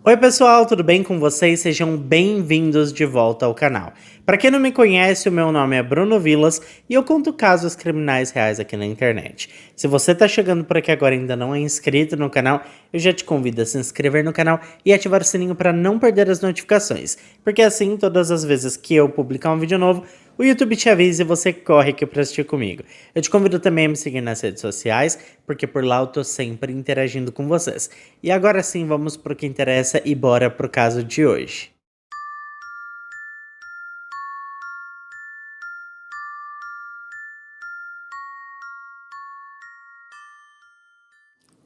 Oi pessoal, tudo bem com vocês? Sejam bem-vindos de volta ao canal. Para quem não me conhece, o meu nome é Bruno Vilas e eu conto casos criminais reais aqui na internet. Se você está chegando por aqui agora e ainda não é inscrito no canal, eu já te convido a se inscrever no canal e ativar o sininho para não perder as notificações, porque assim, todas as vezes que eu publicar um vídeo novo, o YouTube te avisa e você corre aqui para assistir comigo. Eu te convido também a me seguir nas redes sociais, porque por lá eu tô sempre interagindo com vocês. E agora sim, vamos pro que interessa e bora pro caso de hoje.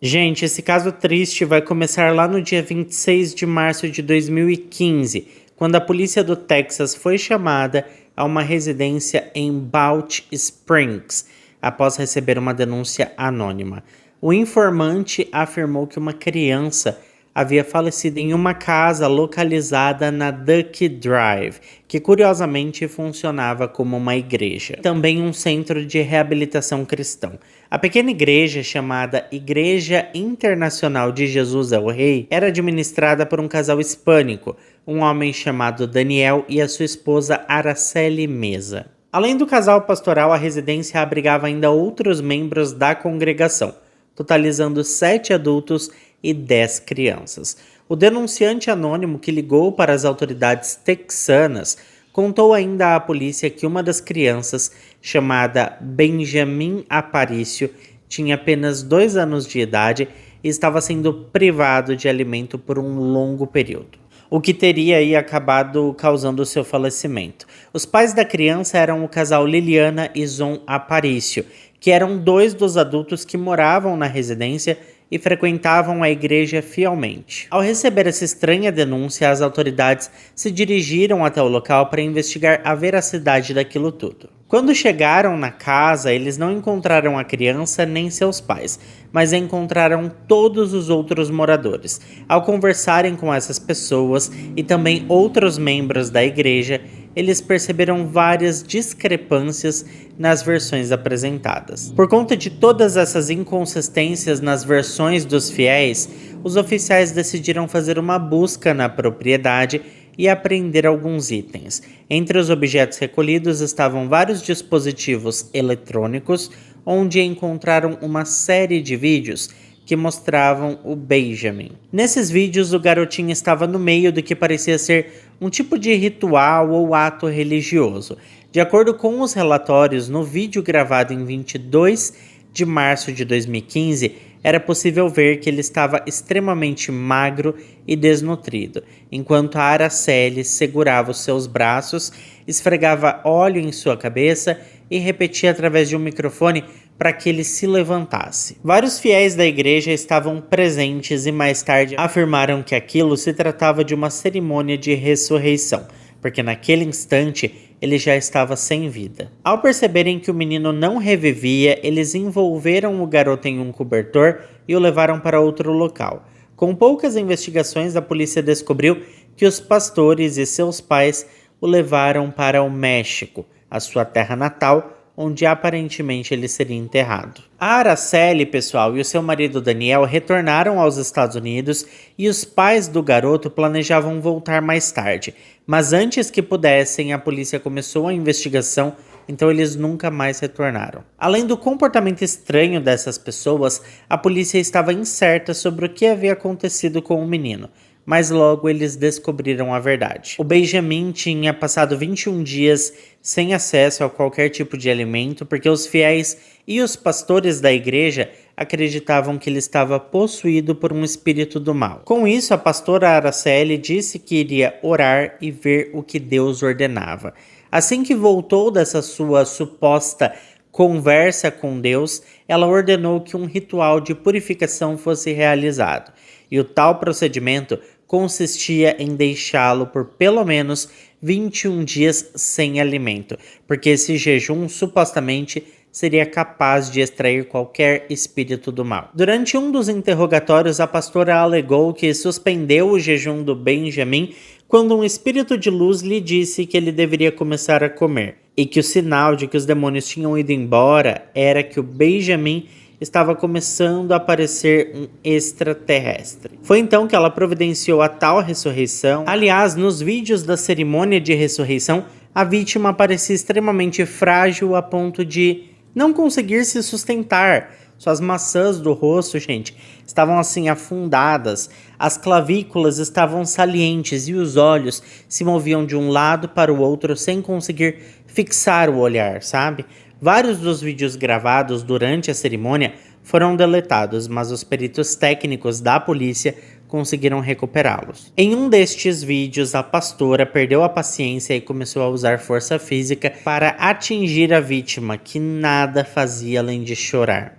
Gente, esse caso triste vai começar lá no dia 26 de março de 2015, quando a polícia do Texas foi chamada a uma residência em Balch Springs, após receber uma denúncia anônima. O informante afirmou que uma criança havia falecido em uma casa localizada na Duck Drive, que curiosamente funcionava como uma igreja, também um centro de reabilitação cristão. A pequena igreja, chamada Igreja Internacional de Jesus é o Rei, era administrada por um casal hispânico, um homem chamado Daniel e a sua esposa Araceli Meza. Além do casal pastoral, a residência abrigava ainda outros membros da congregação, totalizando 7 adultos e 10 crianças. O denunciante anônimo que ligou para as autoridades texanas contou ainda à polícia que uma das crianças, chamada Benjamin Aparício, tinha apenas 2 anos de idade e estava sendo privado de alimento por um longo período, o que teria aí acabado causando seu falecimento. Os pais da criança eram o casal Liliana e Zon Aparício, que eram 2 dos adultos que moravam na residência e frequentavam a igreja fielmente. Ao receber essa estranha denúncia, as autoridades se dirigiram até o local para investigar a veracidade daquilo tudo. Quando chegaram na casa, eles não encontraram a criança nem seus pais, mas encontraram todos os outros moradores. Ao conversarem com essas pessoas e também outros membros da igreja, eles perceberam várias discrepâncias nas versões apresentadas. Por conta de todas essas inconsistências nas versões dos fiéis, os oficiais decidiram fazer uma busca na propriedade e apreender alguns itens. Entre os objetos recolhidos estavam vários dispositivos eletrônicos, onde encontraram uma série de vídeos que mostravam o Benjamin. Nesses vídeos, o garotinho estava no meio do que parecia ser um tipo de ritual ou ato religioso. De acordo com os relatórios, no vídeo gravado em 22 de março de 2015, era possível ver que ele estava extremamente magro e desnutrido, enquanto a Araceli segurava os seus braços, esfregava óleo em sua cabeça e repetia através de um microfone para que ele se levantasse. Vários fiéis da igreja estavam presentes e mais tarde afirmaram que aquilo se tratava de uma cerimônia de ressurreição, porque naquele instante ele já estava sem vida. Ao perceberem que o menino não revivia, eles envolveram o garoto em um cobertor e o levaram para outro local. Com poucas investigações, a polícia descobriu que os pastores e seus pais o levaram para o México, a sua terra natal, onde aparentemente ele seria enterrado. A Araceli, pessoal, e o seu marido Daniel retornaram aos Estados Unidos e os pais do garoto planejavam voltar mais tarde, mas antes que pudessem, a polícia começou a investigação, então eles nunca mais retornaram. Além do comportamento estranho dessas pessoas, a polícia estava incerta sobre o que havia acontecido com o menino, mas logo eles descobriram a verdade. O Benjamin tinha passado 21 dias sem acesso a qualquer tipo de alimento, porque os fiéis e os pastores da igreja acreditavam que ele estava possuído por um espírito do mal. Com isso, a pastora Araceli disse que iria orar e ver o que Deus ordenava. Assim que voltou dessa sua suposta conversa com Deus, ela ordenou que um ritual de purificação fosse realizado, e o tal procedimento consistia em deixá-lo por pelo menos 21 dias sem alimento, porque esse jejum supostamente seria capaz de extrair qualquer espírito do mal. Durante um dos interrogatórios, a pastora alegou que suspendeu o jejum do Benjamin quando um espírito de luz lhe disse que ele deveria começar a comer, e que o sinal de que os demônios tinham ido embora era que o Benjamin estava começando a parecer um extraterrestre. Foi então que ela providenciou a tal ressurreição. Aliás, nos vídeos da cerimônia de ressurreição, a vítima parecia extremamente frágil a ponto de não conseguir se sustentar. Suas maçãs do rosto, gente, estavam assim afundadas, as clavículas estavam salientes e os olhos se moviam de um lado para o outro sem conseguir fixar o olhar, sabe? Vários dos vídeos gravados durante a cerimônia foram deletados, mas os peritos técnicos da polícia conseguiram recuperá-los. Em um destes vídeos, a pastora perdeu a paciência e começou a usar força física para atingir a vítima, que nada fazia além de chorar.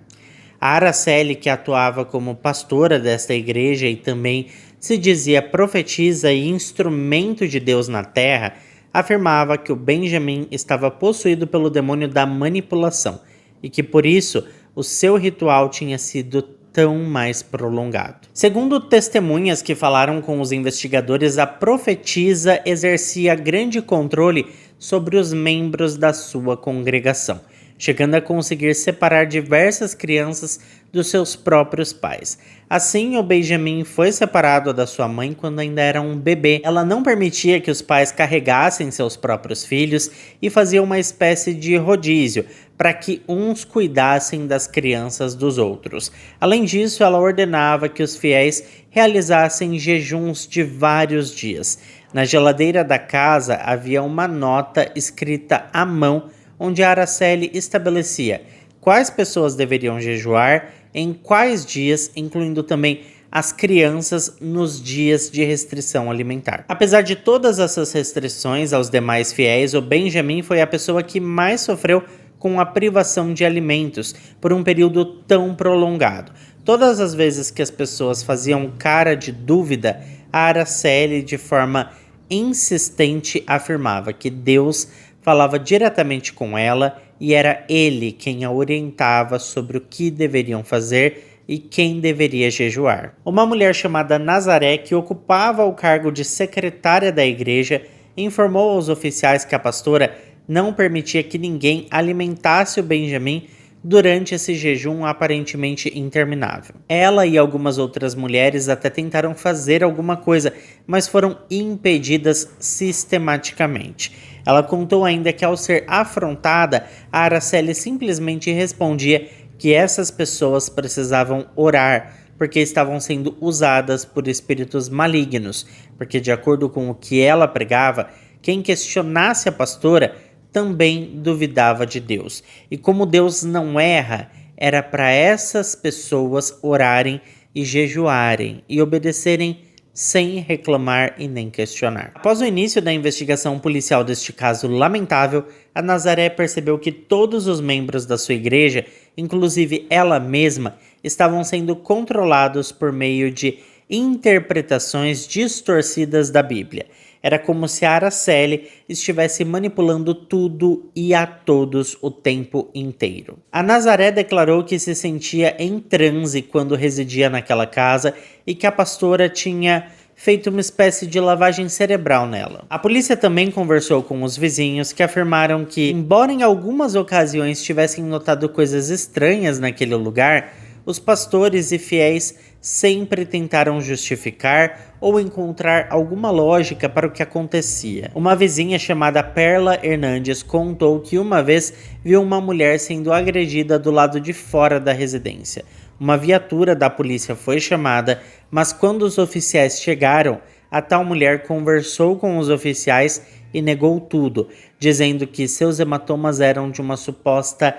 A Araceli, que atuava como pastora desta igreja e também se dizia profetisa e instrumento de Deus na terra, afirmava que o Benjamin estava possuído pelo demônio da manipulação e que por isso o seu ritual tinha sido tão mais prolongado. Segundo testemunhas que falaram com os investigadores, a profetisa exercia grande controle sobre os membros da sua congregação, chegando a conseguir separar diversas crianças dos seus próprios pais. Assim, o Benjamin foi separado da sua mãe quando ainda era um bebê. Ela não permitia que os pais carregassem seus próprios filhos e fazia uma espécie de rodízio para que uns cuidassem das crianças dos outros. Além disso, ela ordenava que os fiéis realizassem jejuns de vários dias. Na geladeira da casa havia uma nota escrita à mão onde a Araceli estabelecia quais pessoas deveriam jejuar, em quais dias, incluindo também as crianças nos dias de restrição alimentar. Apesar de todas essas restrições aos demais fiéis, o Benjamin foi a pessoa que mais sofreu com a privação de alimentos por um período tão prolongado. Todas as vezes que as pessoas faziam cara de dúvida, a Araceli, de forma insistente, afirmava que Deus falava diretamente com ela e era ele quem a orientava sobre o que deveriam fazer e quem deveria jejuar. Uma mulher chamada Nazaré, que ocupava o cargo de secretária da igreja, informou aos oficiais que a pastora não permitia que ninguém alimentasse o Benjamin durante esse jejum aparentemente interminável. Ela e algumas outras mulheres até tentaram fazer alguma coisa, mas foram impedidas sistematicamente. Ela contou ainda que, ao ser afrontada, a Araceli simplesmente respondia que essas pessoas precisavam orar porque estavam sendo usadas por espíritos malignos, porque, de acordo com o que ela pregava, quem questionasse a pastora também duvidava de Deus. E como Deus não erra, era para essas pessoas orarem e jejuarem e obedecerem sem reclamar e nem questionar. Após o início da investigação policial deste caso lamentável, a Nazaré percebeu que todos os membros da sua igreja, inclusive ela mesma, estavam sendo controlados por meio de interpretações distorcidas da Bíblia. Era como se a Araceli estivesse manipulando tudo e a todos o tempo inteiro. A Nazaré declarou que se sentia em transe quando residia naquela casa e que a pastora tinha feito uma espécie de lavagem cerebral nela. A polícia também conversou com os vizinhos, que afirmaram que, embora em algumas ocasiões tivessem notado coisas estranhas naquele lugar, os pastores e fiéis sempre tentaram justificar ou encontrar alguma lógica para o que acontecia. Uma vizinha chamada Perla Hernandes contou que uma vez viu uma mulher sendo agredida do lado de fora da residência. Uma viatura da polícia foi chamada, mas quando os oficiais chegaram, a tal mulher conversou com os oficiais e negou tudo, dizendo que seus hematomas eram de uma suposta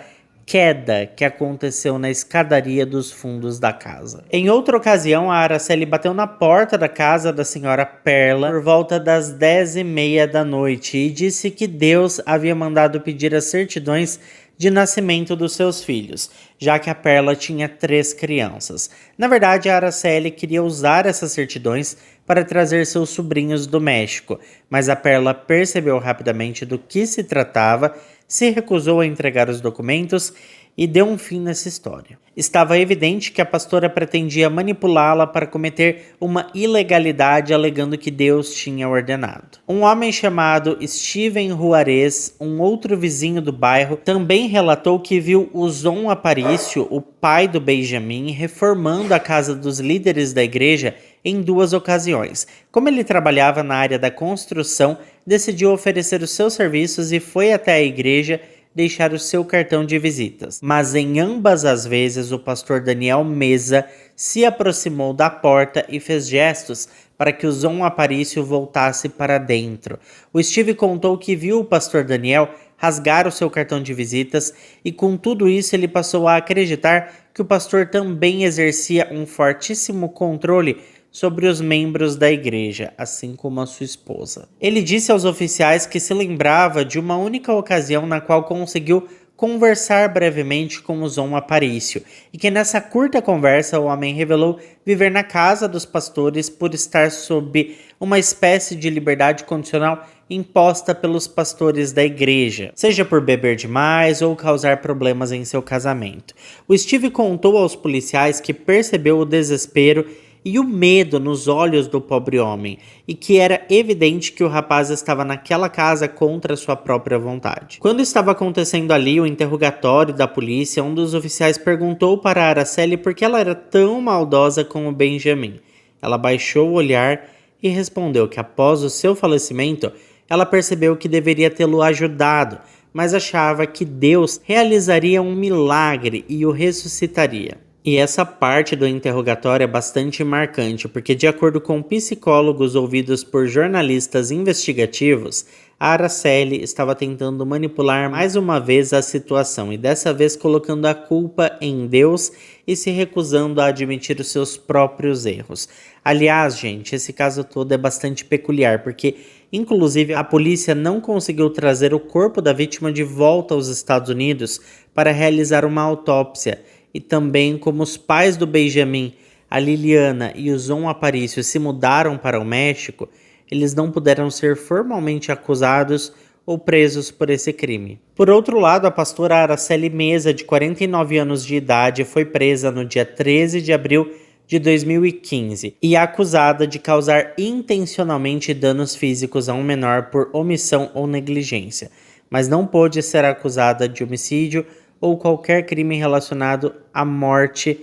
queda que aconteceu na escadaria dos fundos da casa. Em outra ocasião, a Araceli bateu na porta da casa da senhora Perla por volta das 10h30 da noite e disse que Deus havia mandado pedir as certidões de nascimento dos seus filhos, já que a Perla tinha 3 crianças. Na verdade, a Araceli queria usar essas certidões para trazer seus sobrinhos do México, mas a Perla percebeu rapidamente do que se tratava, se recusou a entregar os documentos e deu um fim nessa história. Estava evidente que a pastora pretendia manipulá-la para cometer uma ilegalidade, alegando que Deus tinha ordenado. Um homem chamado Steven Juarez, um outro vizinho do bairro, também relatou que viu o Zon Aparício, o pai do Benjamin, reformando a casa dos líderes da igreja em 2 ocasiões. Como ele trabalhava na área da construção, decidiu oferecer os seus serviços e foi até a igreja deixar o seu cartão de visitas. Mas em ambas as vezes o pastor Daniel Meza se aproximou da porta e fez gestos para que o Zon Aparício voltasse para dentro. O Steve contou que viu o pastor Daniel rasgar o seu cartão de visitas e com tudo isso ele passou a acreditar que o pastor também exercia um fortíssimo controle sobre os membros da igreja, assim como a sua esposa. Ele disse aos oficiais que se lembrava de uma única ocasião na qual conseguiu conversar brevemente com o Zon Aparício, e que nessa curta conversa o homem revelou viver na casa dos pastores por estar sob uma espécie de liberdade condicional imposta pelos pastores da igreja, seja por beber demais ou causar problemas em seu casamento. O Steve contou aos policiais que percebeu o desespero e o medo nos olhos do pobre homem, e que era evidente que o rapaz estava naquela casa contra sua própria vontade. Quando estava acontecendo ali o interrogatório da polícia, um dos oficiais perguntou para Araceli por que ela era tão maldosa com o Benjamin. Ela baixou o olhar e respondeu que após o seu falecimento, ela percebeu que deveria tê-lo ajudado, mas achava que Deus realizaria um milagre e o ressuscitaria. E essa parte do interrogatório é bastante marcante, porque de acordo com psicólogos ouvidos por jornalistas investigativos, a Araceli estava tentando manipular mais uma vez a situação e dessa vez colocando a culpa em Deus e se recusando a admitir os seus próprios erros. Aliás, gente, esse caso todo é bastante peculiar, porque inclusive a polícia não conseguiu trazer o corpo da vítima de volta aos Estados Unidos para realizar uma autópsia. E também como os pais do Benjamin, a Liliana e o Zon Aparício se mudaram para o México, eles não puderam ser formalmente acusados ou presos por esse crime. Por outro lado, a pastora Araceli Meza, de 49 anos de idade, foi presa no dia 13 de abril de 2015 e é acusada de causar intencionalmente danos físicos a um menor por omissão ou negligência, mas não pôde ser acusada de homicídio ou qualquer crime relacionado à morte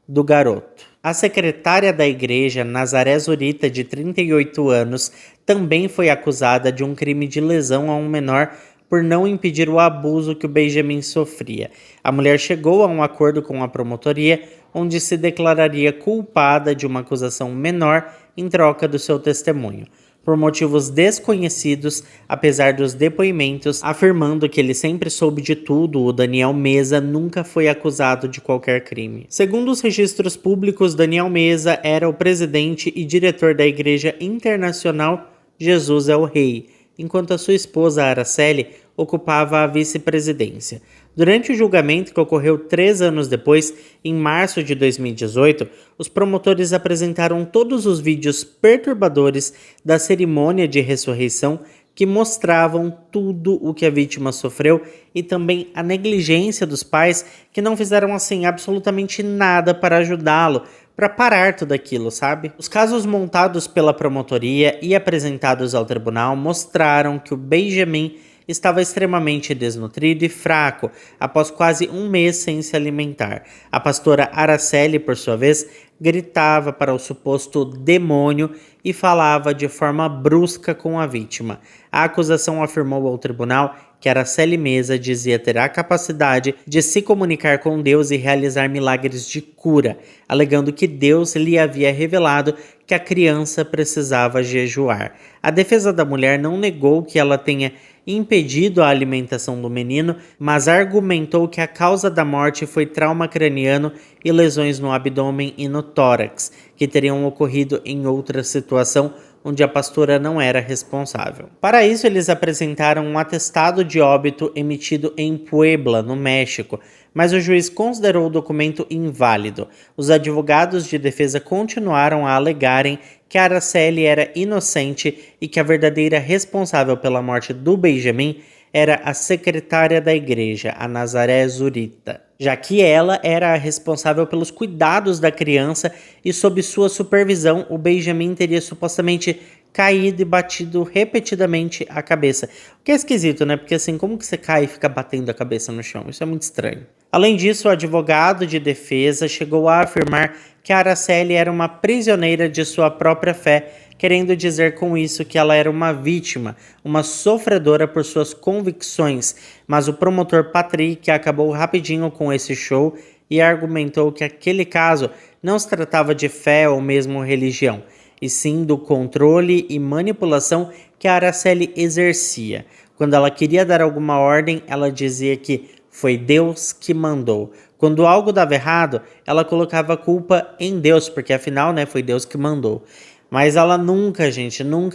do garoto. A secretária da igreja, Nazaré Zurita, de 38 anos, também foi acusada de um crime de lesão a um menor por não impedir o abuso que o Benjamin sofria. A mulher chegou a um acordo com a promotoria, onde se declararia culpada de uma acusação menor em troca do seu testemunho. Por motivos desconhecidos, apesar dos depoimentos afirmando que ele sempre soube de tudo, o Daniel Meza nunca foi acusado de qualquer crime. Segundo os registros públicos, Daniel Meza era o presidente e diretor da Igreja Internacional Jesus é o Rei, enquanto a sua esposa Araceli ocupava a vice-presidência. Durante o julgamento, que ocorreu 3 anos depois, em março de 2018, os promotores apresentaram todos os vídeos perturbadores da cerimônia de ressurreição que mostravam tudo o que a vítima sofreu e também a negligência dos pais que não fizeram assim absolutamente nada para ajudá-lo, para parar tudo aquilo, sabe? Os casos montados pela promotoria e apresentados ao tribunal mostraram que o Benjamin estava extremamente desnutrido e fraco após quase um mês sem se alimentar. A pastora Araceli, por sua vez, gritava para o suposto demônio e falava de forma brusca com a vítima. A acusação afirmou ao tribunal que Araceli Meza dizia ter a capacidade de se comunicar com Deus e realizar milagres de cura, alegando que Deus lhe havia revelado que a criança precisava jejuar. A defesa da mulher não negou que ela tenha impedido a alimentação do menino, mas argumentou que a causa da morte foi trauma craniano e lesões no abdômen e no tórax, que teriam ocorrido em outra situação onde a pastora não era responsável. Para isso, eles apresentaram um atestado de óbito emitido em Puebla, no México, mas o juiz considerou o documento inválido. Os advogados de defesa continuaram a alegarem que a Araceli era inocente e que a verdadeira responsável pela morte do Benjamin era a secretária da igreja, a Nazaré Zurita. já que ela era a responsável pelos cuidados da criança e sob sua supervisão o Benjamin teria supostamente caído e batido repetidamente a cabeça. O que é esquisito, né? Porque assim, como que você cai e fica batendo a cabeça no chão? Isso é muito estranho. Além disso, o advogado de defesa chegou a afirmar que a Araceli era uma prisioneira de sua própria fé, querendo dizer com isso que ela era uma vítima, uma sofredora por suas convicções, mas o promotor Patrick acabou rapidinho com esse show e argumentou que aquele caso não se tratava de fé ou mesmo religião, e sim do controle e manipulação que a Araceli exercia. Quando ela queria dar alguma ordem, ela dizia que foi Deus que mandou. Quando algo dava errado, ela colocava a culpa em Deus, porque afinal, né, foi Deus que mandou. Mas ela nunca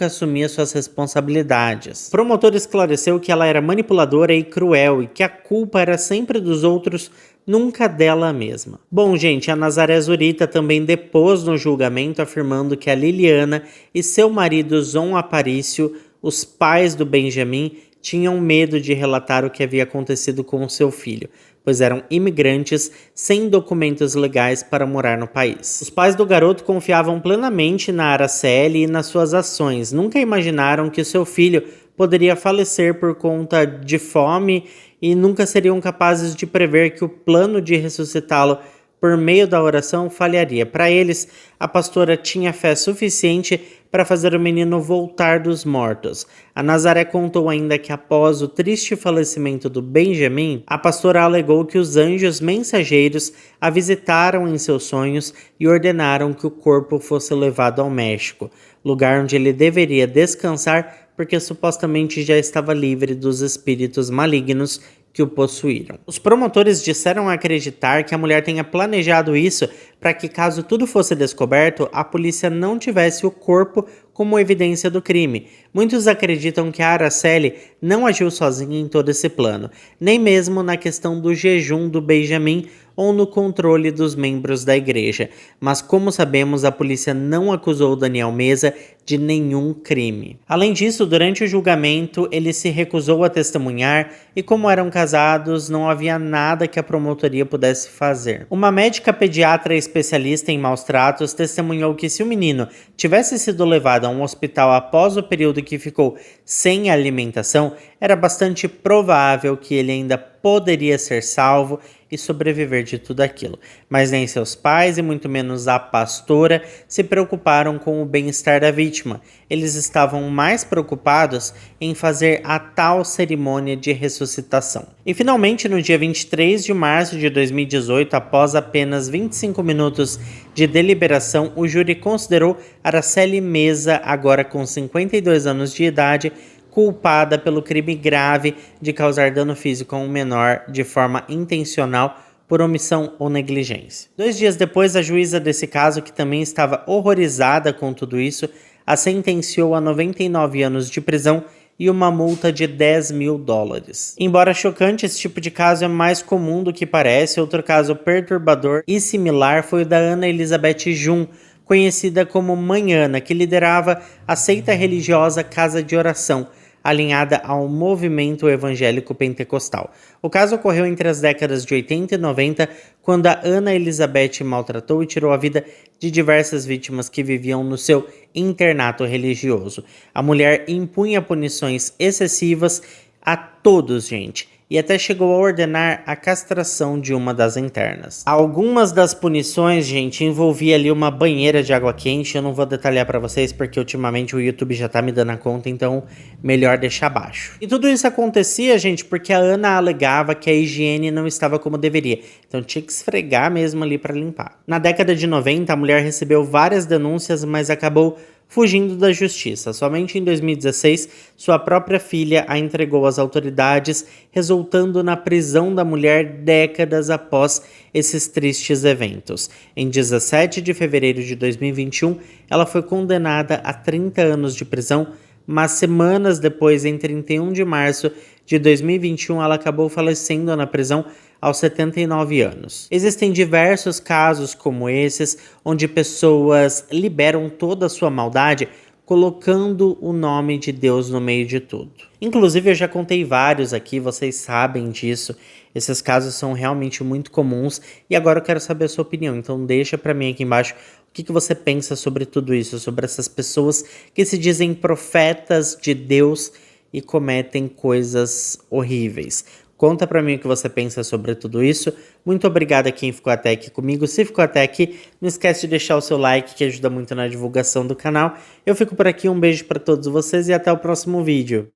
assumia suas responsabilidades. O promotor esclareceu que ela era manipuladora e cruel e que a culpa era sempre dos outros, nunca dela mesma. Bom, gente, a Nazaré Zurita também depôs no julgamento afirmando que a Liliana e seu marido Zon Aparício, os pais do Benjamin, tinham medo de relatar o que havia acontecido com o seu filho, pois eram imigrantes sem documentos legais para morar no país. Os pais do garoto confiavam plenamente na Araceli e nas suas ações. Nunca imaginaram que seu filho poderia falecer por conta de fome e nunca seriam capazes de prever que o plano de ressuscitá-lo por meio da oração falharia. Para eles, a pastora tinha fé suficiente para fazer o menino voltar dos mortos. A Nazaré contou ainda que após o triste falecimento do Benjamin, a pastora alegou que os anjos mensageiros a visitaram em seus sonhos e ordenaram que o corpo fosse levado ao México, lugar onde ele deveria descansar porque supostamente já estava livre dos espíritos malignos que o possuíram. Os promotores disseram acreditar que a mulher tenha planejado isso para que, caso tudo fosse descoberto, a polícia não tivesse o corpo como evidência do crime. Muitos acreditam que a Araceli não agiu sozinha em todo esse plano, nem mesmo na questão do jejum do Benjamin ou no controle dos membros da igreja. Mas, como sabemos, a polícia não acusou Daniel Meza de nenhum crime. Além disso, durante o julgamento, ele se recusou a testemunhar e, como eram casados, não havia nada que a promotoria pudesse fazer. Uma médica pediatra especialista em maus tratos testemunhou que se o menino tivesse sido levado a um hospital após o período que ficou sem alimentação, era bastante provável que ele ainda poderia ser salvo e sobreviver de tudo aquilo. Mas nem seus pais e muito menos a pastora se preocuparam com o bem-estar da vítima. Eles estavam mais preocupados em fazer a tal cerimônia de ressuscitação. E finalmente, no dia 23 de março de 2018, após apenas 25 minutos de deliberação, o júri considerou Araceli Meza, agora com 52 anos de idade, culpada pelo crime grave de causar dano físico a um menor de forma intencional por omissão ou negligência. 2 dias depois, a juíza desse caso, que também estava horrorizada com tudo isso, a sentenciou a 99 anos de prisão e uma multa de $10.000. Embora chocante, esse tipo de caso é mais comum do que parece. Outro caso perturbador e similar foi o da Ana Elizabeth Jun, conhecida como Mãe Ana, que liderava a seita religiosa Casa de Oração, alinhada ao movimento evangélico pentecostal. O caso ocorreu entre as décadas de 80 e 90, quando a Ana Elizabeth maltratou e tirou a vida de diversas vítimas que viviam no seu internato religioso. A mulher impunha punições excessivas a todos, gente, e até chegou a ordenar a castração de uma das internas. Algumas das punições, gente, envolvia ali uma banheira de água quente. Eu não vou detalhar para vocês porque ultimamente o YouTube já tá me dando a conta, então melhor deixar abaixo. E tudo isso acontecia, gente, porque a Ana alegava que a higiene não estava como deveria, então tinha que esfregar mesmo ali para limpar. Na década de 90, a mulher recebeu várias denúncias, mas acabou fugindo da justiça. Somente em 2016, sua própria filha a entregou às autoridades, resultando na prisão da mulher décadas após esses tristes eventos. Em 17 de fevereiro de 2021, ela foi condenada a 30 anos de prisão, mas semanas depois, em 31 de março de 2021, ela acabou falecendo na prisão aos 79 anos. Existem diversos casos como esses, onde pessoas liberam toda a sua maldade colocando o nome de Deus no meio de tudo. Inclusive, eu já contei vários aqui, vocês sabem disso. Esses casos são realmente muito comuns e agora eu quero saber a sua opinião. Então deixa pra mim aqui embaixo o que você pensa sobre tudo isso, sobre essas pessoas que se dizem profetas de Deus e cometem coisas horríveis. Conta pra mim o que você pensa sobre tudo isso. Muito obrigado a quem ficou até aqui comigo. Se ficou até aqui, não esquece de deixar o seu like, que ajuda muito na divulgação do canal. Eu fico por aqui, um beijo pra todos vocês e até o próximo vídeo.